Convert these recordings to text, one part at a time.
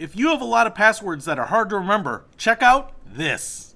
if you have a lot of passwords that are hard to remember, check out this.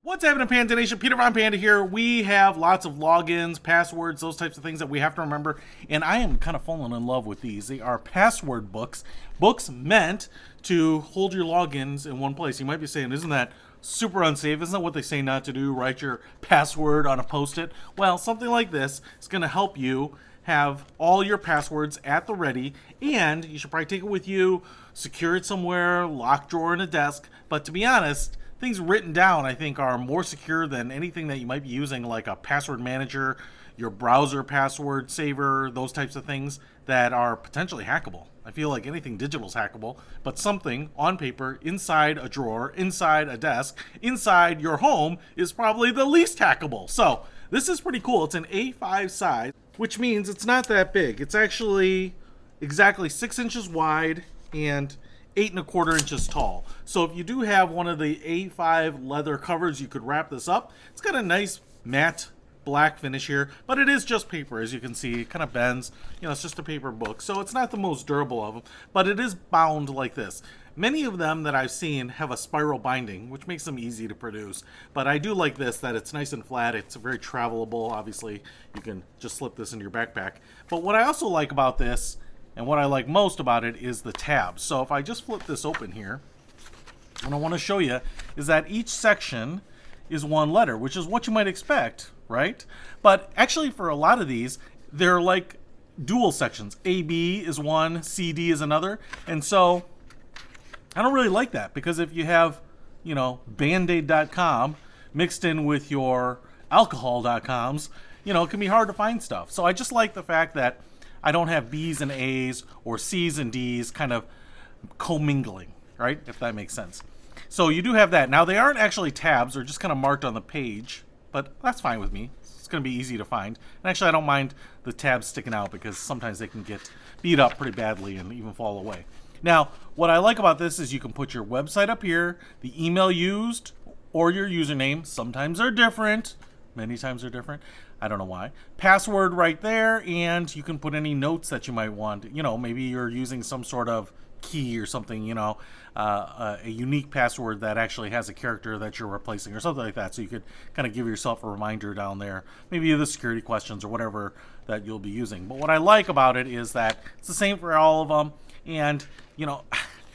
What's happening, Panda Nation? Peter Von Panda here. We have lots of logins, passwords, those types of things that we have to remember, and I am kind of falling in love with these. They are password books, books meant to hold your logins in one place. You might be saying, isn't that super unsafe? Isn't that what they say not to do? Write your password on a Post-it? Well, something like this is going to help you have all your passwords at the ready, and you should probably take it with you, secure it somewhere, lock drawer in a desk. But to be honest, things written down, I think, are more secure than anything that you might be using, like a password manager, your browser password saver, those types of things that are potentially hackable. I feel like anything digital is hackable, but something on paper, inside a drawer, inside a desk, inside your home is probably the least hackable. So this is pretty cool. It's an A5 size, which means it's not that big. It's actually exactly 6 inches wide and 8¼ inches tall. So if you do have one of the A5 leather covers, you could wrap this up. It's got a nice matte black finish here, but it is just paper. As you can see, it kind of bends. You know, it's just a paper book, so it's not the most durable of them, but it is bound like this. Many of them that I've seen have a spiral binding, which makes them easy to produce, but I do like this, that it's nice and flat. It's very travelable. Obviously, you can just slip this into your backpack. But what I also like about this, and what I like most about it, is the tabs. So if I just flip this open here, what I want to show you is that each section is one letter, which is what you might expect, right? But actually, for a lot of these, they're like dual sections. AB is one, CD is another. And so I don't really like that, because if you have, you know, bandaid.com mixed in with your alcohol.coms, you know, it can be hard to find stuff. So I just like the fact that I don't have B's and A's or C's and D's kind of commingling, right? If that makes sense. So you do have that. Now, they aren't actually tabs. They're just kind of marked on the page, but that's fine with me. It's going to be easy to find. And actually, I don't mind the tabs sticking out, because sometimes they can get beat up pretty badly and even fall away. Now, what I like about this is you can put your website up here, the email used, or your username. Sometimes they're different. Many times they're different. I don't know why. Password right there, and you can put any notes that you might want. You know, maybe you're using some sort of key or something, you know, a unique password that actually has a character that you're replacing or something like that. So you could kind of give yourself a reminder down there, maybe the security questions or whatever that you'll be using. But what I like about it is that it's the same for all of them. And, you know,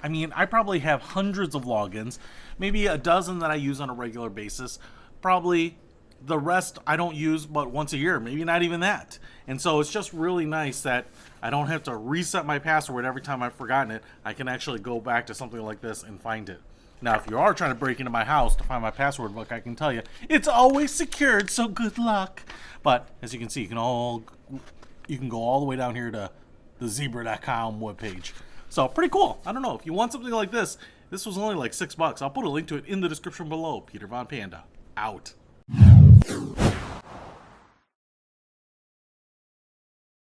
I mean, I probably have hundreds of logins, maybe a dozen that I use on a regular basis, probably. The rest I don't use but once a year, maybe not even that. And so it's just really nice that I don't have to reset my password every time I've forgotten it. I can actually go back to something like this and find it. Now, if you are trying to break into my house to find my password book, I can tell you it's always secured, so good luck. But as you can see, you can go all the way down here to the zebra.com webpage. So pretty cool. I don't know, if you want something like this, this was only like $6. I'll put a link to it in the description below. Peter Von Panda, out.